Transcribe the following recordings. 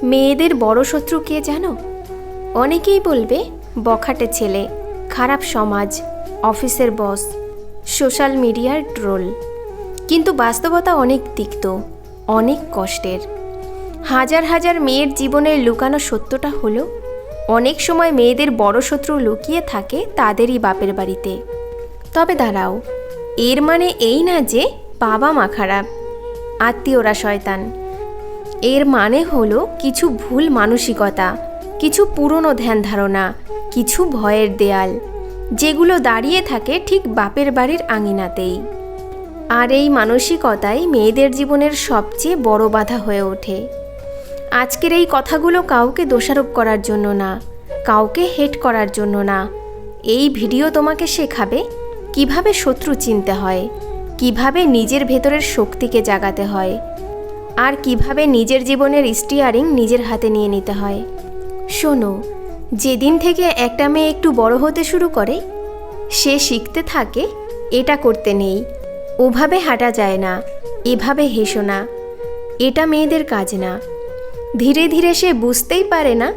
মেয়েদের বড় শত্রু কে জানো? অনেকেই বলবে বখাটে ছেলে, খারাপ সমাজ, অফিসের বস, সোশ্যাল মিডিয়ার ট্রোল। কিন্তু বাস্তবতা অনেক তিক্ত, অনেক কষ্টের। হাজার হাজার মেয়ের জীবনের লুকানো সত্যটা হলো, অনেক সময় মেয়েদের বড় শত্রু লুকিয়ে থাকে তাদেরই বাপের বাড়িতে। তবে দাঁড়াও, এর মানে এই না যে বাবা মা খারাপ, আত্মীয়রা শয়তান। এর মানে হলো কিছু ভুল মানসিকতা, কিছু পুরনো ধ্যান ধারণা, কিছু ভয়ের দেয়াল, যেগুলো দাঁড়িয়ে থাকে ঠিক বাপের বাড়ির আঙিনাতেই। আর এই মানসিকতাই মেয়েদের জীবনের সবচেয়ে বড় বাধা হয়ে ওঠে। আজকের এই কথাগুলো কাউকে দোষারোপ করার জন্য না, কাউকে হেট করার জন্য না। এই ভিডিও তোমাকে শেখাবে কিভাবে শত্রু চিনতে হয়, কিভাবে নিজের ভেতরের শক্তিকে জাগাতে হয়, আর কিভাবে নিজের জীবনের স্টিয়ারিং নিজের হাতে নিয়ে নিতে হয়। শোনো, যেদিন থেকে একটা মেয়ে একটু বড় হতে শুরু করে, সে শিখতে থাকে এটা করতে নেই, ওভাবে হাঁটা যায় না, এভাবে হেসো না, এটা মেয়েদের কাজ না। ধীরে ধীরে সে বুঝতেই পারে না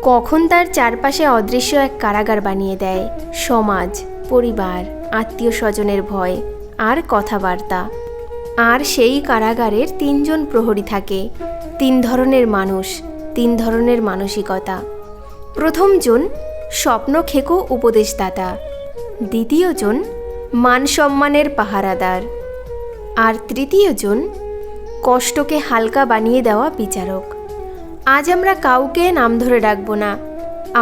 কখন তার চারপাশে অদৃশ্য এক কারাগার বানিয়ে দেয় সমাজ, পরিবার, আত্মীয় স্বজনের ভয় আর কথাবার্তা। আর সেই কারাগারের ৩ জন প্রহরী থাকে, ৩ ধরনের মানুষ, ৩ ধরনের মানসিকতা। প্রথম জন স্বপ্ন খেকো উপদেশদাতা, দ্বিতীয় জন মান সম্মানের পাহারাদার, আর তৃতীয় জন কষ্টকে হালকা বানিয়ে দেওয়া বিচারক। আজ আমরা কাউকে নাম ধরে ডাকবো না,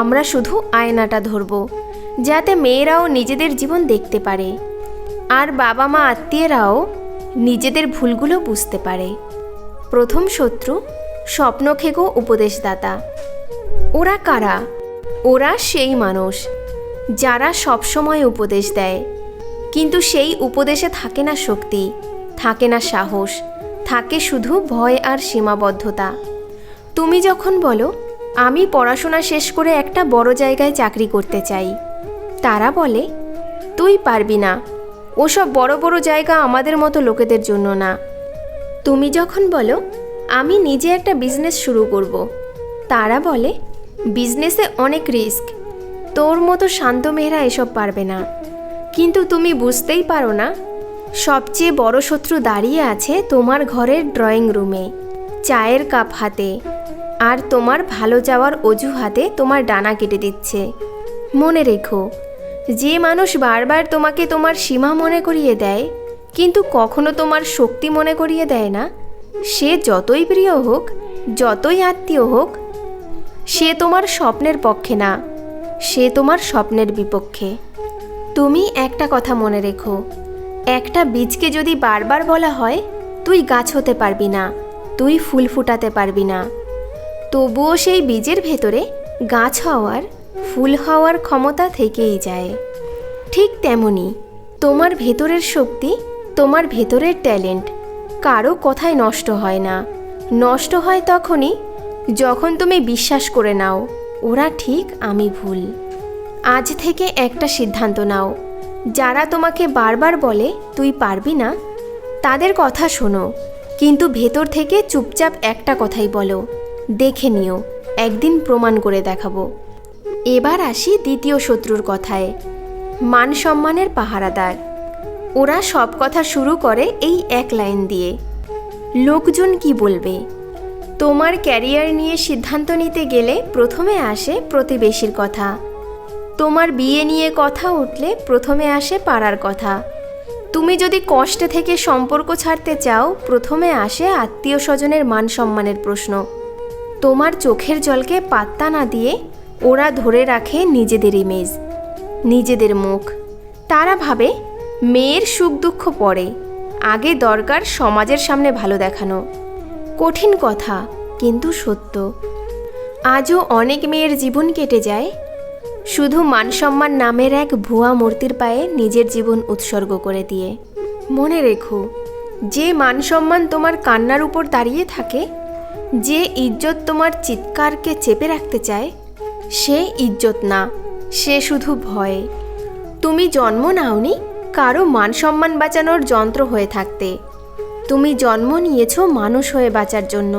আমরা শুধু আয়নাটা ধরব, যাতে মেয়েরাও নিজেদের জীবন দেখতে পারে, আর বাবা মা আত্মীয়রাও নিজেদের ভুলগুলো বুঝতে পারে। প্রথম শত্রু স্বপ্ন খেকো উপদেশদাতা। ওরা কারা? ওরা সেই মানুষ যারা সবসময় উপদেশ দেয়, কিন্তু সেই উপদেশে থাকে না শক্তি, থাকে না সাহস, থাকে শুধু ভয় আর সীমাবদ্ধতা। তুমি যখন বলো আমি পড়াশোনা শেষ করে একটা বড় জায়গায় চাকরি করতে চাই, তারা বলে তুই পারবি না, ওসব বড় বড় জায়গা আমাদের মতো লোকেদের জন্য না। তুমি যখন বলো আমি নিজে একটা বিজনেস শুরু করব, তারা বলে বিজনেসে অনেক রিস্ক, তোর মতো শান্ত মেয়েরা এসব পারবে না। কিন্তু তুমি বুঝতেই পারো না সবচেয়ে বড় শত্রু দাঁড়িয়ে আছে তোমার ঘরের ড্রয়িং রুমে, চায়ের কাপ হাতে, আর তোমার ভালো যাওয়ার অজুহাতে তোমার ডানা কেটে দিচ্ছে। মনে রেখো, যে মানুষ বারবার তোমাকে তোমার সীমা মনে করিয়ে দেয় কিন্তু কখনো তোমার শক্তি মনে করিয়ে দেয় না, সে যতই প্রিয় হোক, যতই আত্মীয় হোক, সে তোমার স্বপ্নের পক্ষে না, সে তোমার স্বপ্নের বিপক্ষে। তুমি একটা কথা মনে রেখো, একটা বীজকে যদি বারবার বলা হয় তুই গাছ হতে পারবি না, তুই ফুল ফুটাতে পারবি না, তবুও সেই বীজের ভেতরে গাছ হওয়ার, ফুল হওয়ার ক্ষমতা থেকেই যায়। ঠিক তেমনি তোমার ভেতরের শক্তি, তোমার ভেতরের ট্যালেন্ট কারো কথায় নষ্ট হয় না। নষ্ট হয় তখনই যখন তুমি বিশ্বাস করে নাও ওরা ঠিক, আমি ভুল। আজ থেকে একটা সিদ্ধান্ত নাও, যারা তোমাকে বারবার বলে তুই পারবি না, তাদের কথা শোনো, কিন্তু ভেতর থেকে চুপচাপ একটা কথাই বলো, দেখে নিও, একদিন প্রমাণ করে দেখাবো। এবার আসি দ্বিতীয় শত্রুর কথায়, মান সম্মানের পাহারাদার। ওরা সব কথা শুরু করে এই এক লাইন দিয়ে, লোকজন কি বলবে। তোমার ক্যারিয়ার নিয়ে সিদ্ধান্ত নিতে গেলে প্রথমে আসে প্রতিবেশীর কথা, তোমার বিয়ে নিয়ে কথা উঠলে প্রথমে আসে পাড়ার কথা, তুমি যদি কষ্টে থেকে সম্পর্ক ছাড়তে চাও প্রথমে আসে আত্মীয় স্বজনের মান সম্মানের প্রশ্ন। তোমার চোখের জলকে পাত্তা না দিয়ে ওরা ধরে রাখে নিজেদের ইমেজ, নিজেদের মুখ। তারা ভাবে মেয়ের সুখ দুঃখ পরে, আগে দরকার সমাজের সামনে ভালো দেখানো। কঠিন কথা কিন্তু সত্য। আজও অনেক মেয়ের জীবন কেটে যায় শুধু মান সম্মান নামের এক ভুয়া মূর্তির পায়ে নিজের জীবন উৎসর্গ করে দিয়ে। মনে রেখো, যে মান সম্মান তোমার কান্নার উপর দাঁড়িয়ে থাকে, যে ইজ্জত তোমার চিৎকারকে চেপে রাখতে চায়, সে ইজ্জত না, সে শুধু ভয়। তুমি জন্ম নাওনি কারো মান সম্মান বাঁচানোর যন্ত্র হয়ে থাকতে, তুমি জন্ম নিয়েছো মানুষ হয়ে বাঁচার জন্য।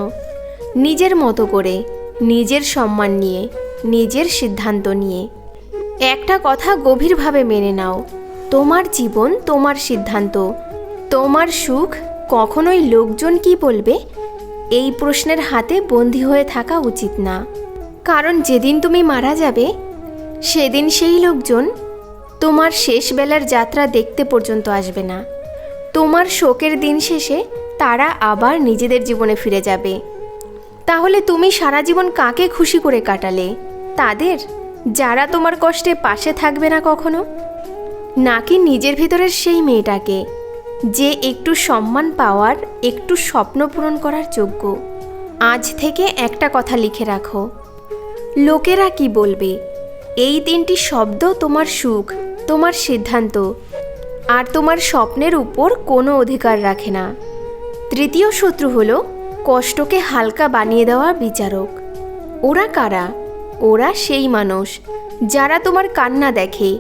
নিজের মতো করে, নিজের সম্মান নিয়ে, নিজের সিদ্ধান্ত নিয়ে। একটা কথা গভীরভাবে মেনে নাও, তোমার জীবন তোমার সিদ্ধান্ত, তোমার সুখ কখনোই লোকজন কি বলবে এই প্রশ্নের হাতে বন্দী হয়ে থাকা উচিত না। কারণ যেদিন তুমি মারা যাবে সেদিন সেই লোকজন তোমার শেষ বেলার যাত্রা দেখতে পর্যন্ত আসবে না। তোমার শোকের দিন শেষে তারা আবার নিজেদের জীবনে ফিরে যাবে। তাহলে তুমি সারা জীবন কাকে খুশি করে কাটালে? তাদের যারা তোমার কষ্টে পাশে থাকবে না কখনো, নাকি নিজের ভেতরের সেই মেয়েটাকে যে একটু সম্মান পাওয়ার, একটু স্বপ্ন পূরণ করার যোগ্য? আজ থেকে একটা কথা লিখে রাখো, লোকেরা কি বলবে এই 3টি শব্দ তোমার সুখ, তোমার সিদ্ধান্ত আর তোমার স্বপ্নের উপর কোনো অধিকার রাখে না। তৃতীয় শত্রু হলো কষ্টকে হালকা বানিয়ে দেওয়া বিচারক। ওরা কারা? ওরা সেই মানুষ যারা তোমার কান্না দেখে,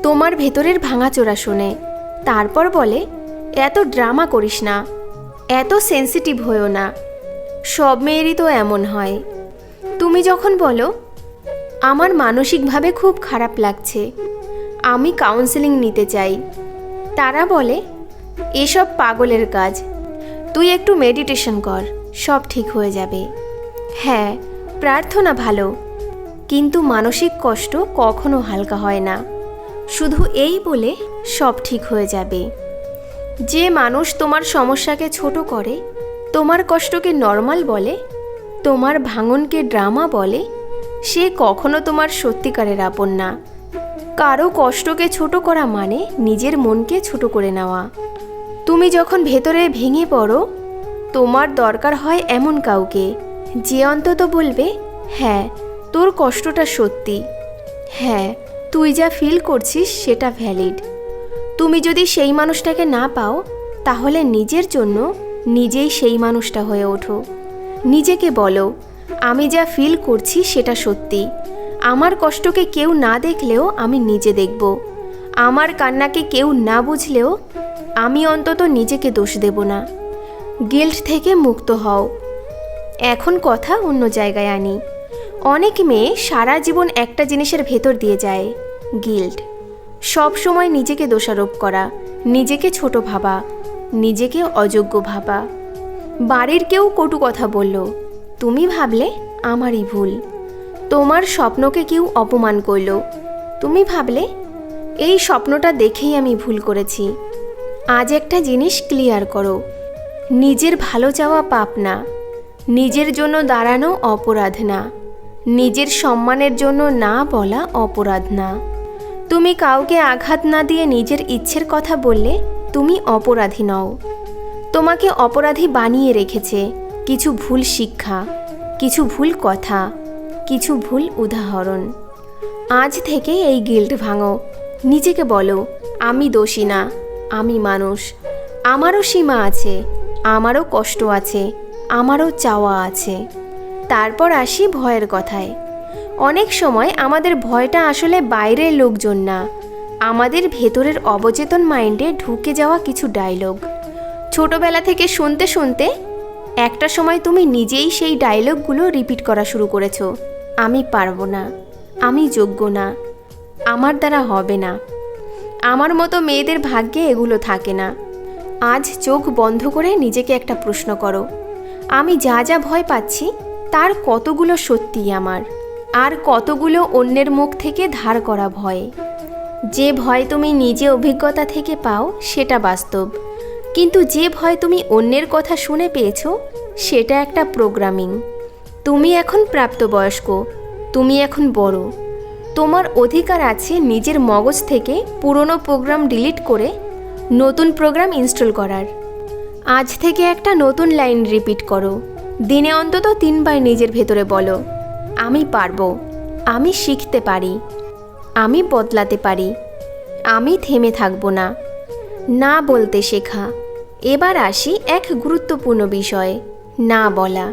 তোমার ভেতরের ভাঙাচোরা শোনে, তারপর বলে এত ড্রামা করিস না, এত সেন্সিটিভ হয়েও না, সব মেয়েরই তো এমন হয়। তুমি যখন বলো আমার মানসিকভাবে খুব খারাপ লাগছে, আমি কাউন্সেলিং নিতে চাই, তারা বলে এসব পাগলের কাজ, তুই একটু মেডিটেশন কর, সব ঠিক হয়ে যাবে। হ্যাঁ, প্রার্থনা ভালো, কিন্তু মানসিক কষ্ট কখনো হালকা হয় না শুধু এই বলে সব ঠিক হয়ে যাবে। যে মানুষ তোমার সমস্যাকে ছোট করে, তোমার কষ্টকে নর্মাল বলে, তোমার ভাঙনকে ড্রামা বলে, সে কখনো তোমার সত্যিকারের আপন না। কারো কষ্টকে ছোট করা মানে নিজের মনকে ছোট করে নেওয়া। তুমি যখন ভেতরে ভেঙে পড়ো, তোমার দরকার হয় এমন কাউকে যে অন্তত বলবে হ্যাঁ তোর কষ্টটা সত্যি, হ্যাঁ তুই যা ফিল করছিস সেটা ভ্যালিড। তুমি যদি সেই মানুষটাকে না পাও, তাহলে নিজের জন্য নিজেই সেই মানুষটা হয়ে ওঠো। নিজেকে বলো আমি যা ফিল করছি সেটা সত্যি, আমার কষ্টকে কেউ না দেখলেও আমি নিজে দেখব, আমার কান্নাকে কেউ না বুঝলেও আমি অন্তত নিজেকে দোষ দেব না। গিল্ট থেকে মুক্ত হও। এখন কথা অন্য জায়গায় আনি। অনেক মেয়ে সারা জীবন একটা জিনিসের ভেতর দিয়ে যায়, গিল্ট। সব সময় নিজেকে দোষারোপ করা, নিজেকে ছোট ভাবা, নিজেকে অযোগ্য ভাবা। বাড়ির কেউ কটু কথা বলল, তুমি ভাবলে আমারই ভুল। তোমার স্বপ্নকে কেউ অপমান করল, তুমি ভাবলে এই স্বপ্নটা দেখেই আমি ভুল করেছি। আজ একটা জিনিস ক্লিয়ার করো, নিজের ভালো চাওয়া পাপ না, নিজের জন্য দাঁড়ানো অপরাধ না, নিজের সম্মানের জন্য না বলা অপরাধ না। তুমি কাউকে আঘাত না দিয়ে নিজের ইচ্ছের কথা বললে তুমি অপরাধী নও। তোমাকে অপরাধী বানিয়ে রেখেছে কিছু ভুল শিক্ষা, কিছু ভুল কথা, কিছু ভুল উদাহরণ। আজ থেকে এই গিল্ট ভাঙো। নিজেকে বলো আমি দোষী না, আমি মানুষ, আমারও সীমা আছে, আমারও কষ্ট আছে, আমারও চাওয়া আছে। তারপর আসি ভয়ের কথায়। অনেক সময় আমাদের ভয়টা আসলে বাইরের লোকজন না, আমাদের ভেতরের অবচেতন মাইন্ডে ঢুকে যাওয়া কিছু ডায়লগ। ছোটবেলা থেকে শুনতে শুনতে একটা সময় তুমি নিজেই সেই ডায়লগগুলো রিপিট করা শুরু করেছো। আমি পারবো না, আমি যোগ্য না, আমার দ্বারা হবে না, আমার মতো মেয়েদের ভাগ্যে এগুলো থাকে না। আজ চোখ বন্ধ করে নিজেকে একটা প্রশ্ন করো, আমি যা যা ভয় পাচ্ছি তার কতগুলো সত্যি আমার, আর কতগুলো অন্যের মুখ থেকে ধার করা ভয়। যে ভয় তুমি নিজে অভিজ্ঞতা থেকে পাও সেটা বাস্তব, কিন্তু যে ভয় তুমি অন্যের কথা শুনে পেয়েছো সেটা একটা প্রোগ্রামিং। তুমি এখন প্রাপ্তবয়স্ক, তুমি এখন বড়, তোমার অধিকার আছে নিজের মগজ থেকে পুরনো প্রোগ্রাম ডিলিট করে নতুন প্রোগ্রাম ইনস্টল করার। আজ থেকে একটা নতুন লাইন রিপিট করো, দিনে অন্তত 3 বার নিজের ভেতরে বলো আমি পারবো, আমি শিখতে পারি, আমি বদলাতে পারি, আমি থেমে থাকবো না। না বলতে শেখা। এবার আসি এক গুরুত্বপূর্ণ বিষয়, না বলা।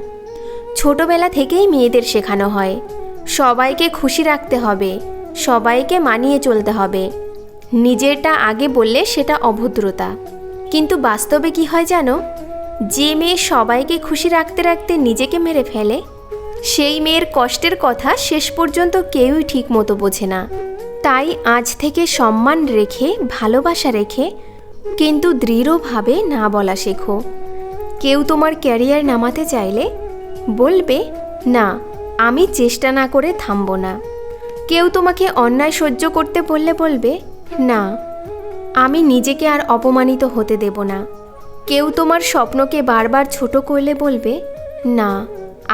ছোটবেলা থেকেই মেয়েদের শেখানো হয় সবাইকে খুশি রাখতে হবে, সবাইকে মানিয়ে চলতে হবে, নিজেরটা আগে বললে সেটা অভদ্রতা। কিন্তু বাস্তবে কি হয় জানো? যে মেয়ে সবাইকে খুশি রাখতে রাখতে নিজেকে মেরে ফেলে, সেই মেয়ের কষ্টের কথা শেষ পর্যন্ত কেউই ঠিক মতো বোঝে না। তাই আজ থেকে সম্মান রেখে, ভালোবাসা রেখে, কিন্তু দৃঢ়ভাবে না বলা শেখো। কেউ তোমার ক্যারিয়ার নামাতে চাইলে বলবে, না, আমি চেষ্টা না করে থামব না। কেউ তোমাকে অন্যায় সহ্য করতে বলবে, না, আমি নিজেকে আর অপমানিত হতে দেব না। কেউ তোমার স্বপ্নকে বারবার ছোট করলে বলবে, না,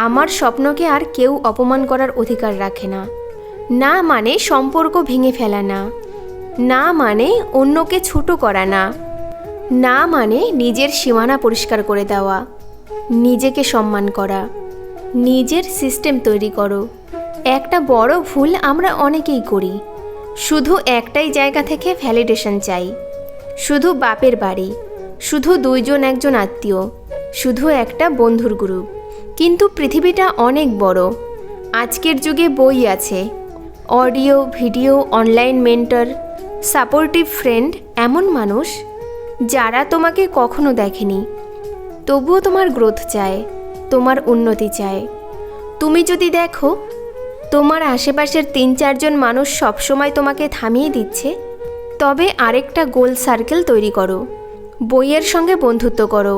আমার স্বপ্নকে আর কেউ অপমান করার অধিকার রাখে না। না মানে সম্পর্ক ভেঙে ফেলা না, না মানে অন্যকে ছোট করা না, না মানে নিজের সীমানা পরিষ্কার করে দেওয়া। নিজেকে সম্মান করা, নিজের সিস্টেম তৈরি করো। একটা বড় ভুল আমরা অনেকেই করি, শুধু একটাই জায়গা থেকে ভ্যালিডেশন চাই। শুধু বাপের বাড়ি, শুধু দুইজন একজন আত্মীয়, শুধু একটা বন্ধুর গ্রুপ। কিন্তু পৃথিবীটা অনেক বড়। আজকের যুগে বই আছে, audio, video, online mentor, supportive friend, এমন মানুষ যারা তোমাকে কখনো দেখেনি, তবুও তোমার গ্রোথ চায়, তোমার উন্নতি চায়। তুমি যদি দেখো তোমার আশেপাশের 3-4 জন মানুষ সবসময় তোমাকে থামিয়ে দিচ্ছে, তবে আরেকটা গোল সার্কেল তৈরি করো। বইয়ের সঙ্গে বন্ধুত্ব করো,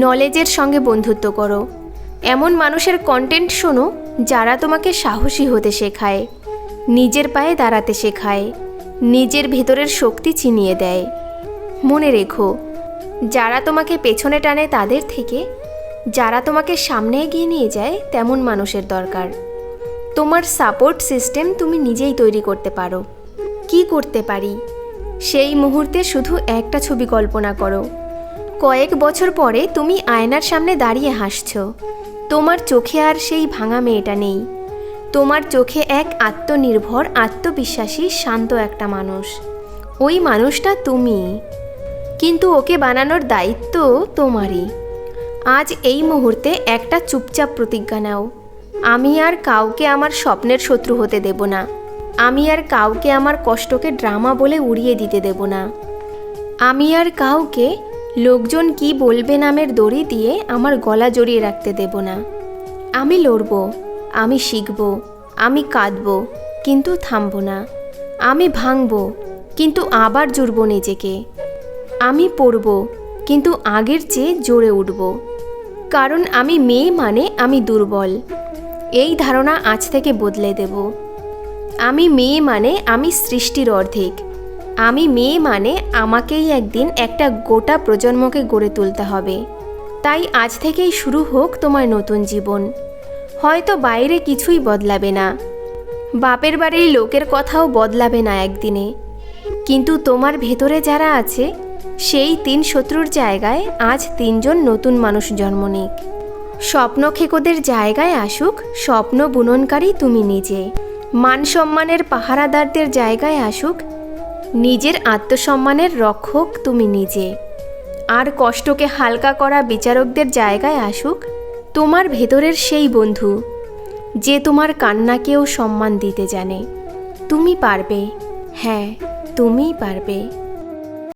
নলেজের সঙ্গে বন্ধুত্ব করো। এমন মানুষের কন্টেন্ট শোনো যারা তোমাকে সাহসী হতে শেখায়, নিজের পায়ে দাঁড়াতে শেখায়, নিজের ভেতরের শক্তি চিনিয়ে দেয়। মনে রেখো, যারা তোমাকে পেছনে টানে তাদের থেকে যারা তোমাকে সামনে এগিয়ে নিয়ে যায় তেমন মানুষের দরকার। তোমার সাপোর্ট সিস্টেম তুমি নিজেই তৈরি করতে পারো। কি করতে পারি? সেই মুহূর্তে শুধু একটা ছবি কল্পনা করো। কয়েক বছর পরে তুমি আয়নার সামনে দাঁড়িয়ে হাসছো। তোমার চোখে আর সেই ভাঙা মেয়েটা নেই। তোমার চোখে এক আত্মনির্ভর, আত্মবিশ্বাসী, শান্ত একটা মানুষ। ওই মানুষটা তুমি, কিন্তু ওকে বানানোর দায়িত্ব তোমারই। আজ এই মুহূর্তে একটা চুপচাপ প্রতিজ্ঞা নাও, আমি আর কাউকে আমার স্বপ্নের শত্রু হতে দেব না। আমি আর কাউকে আমার কষ্টকে ড্রামা বলে উড়িয়ে দিতে দেব না। আমি আর কাউকে লোকজন কি বলবে নামের দড়ি দিয়ে আমার গলা জড়িয়ে রাখতে দেব না। আমি লড়ব, আমি শিখব, আমি কাঁদব, কিন্তু থামব না। আমি ভাঙব, কিন্তু আবার জুড়ব নিজেকে। আমি পড়ব, কিন্তু আগের চেয়ে জোরে উঠব। কারণ আমি মেয়ে মানে আমি দুর্বল, এই ধারণা আজ থেকে বদলে দেব। আমি মেয়ে মানে আমি সৃষ্টির অর্ধেক। আমি মেয়ে মানে আমাকেই একদিন একটা গোটা প্রজন্মকে গড়ে তুলতে হবে। তাই আজ থেকেই শুরু হোক তোমার নতুন জীবন। হয়তো বাইরে কিছুই বদলাবে না, বাপের বাড়ির লোকের কথাও বদলাবে না একদিনে, কিন্তু তোমার ভেতরে যারা আছে সেই 3 শত্রুর জায়গায় আজ 3 জন নতুন মানুষ জন্ম নিক। স্বপ্ন খেকোদের জায়গায় আসুক স্বপ্ন বুননকারী তুমি নিজে। মান সম্মানের পাহারাদারদের জায়গায় আসুক নিজের আত্মসম্মানের রক্ষক তুমি নিজে। আর কষ্টকে হালকা করা বিচারকদের জায়গায় আসুক তোমার ভেতরের সেই বন্ধু যে তোমার কান্নাকেও সম্মান দিতে জানে। তুমি পারবে, হ্যাঁ, তুমিই পারবে।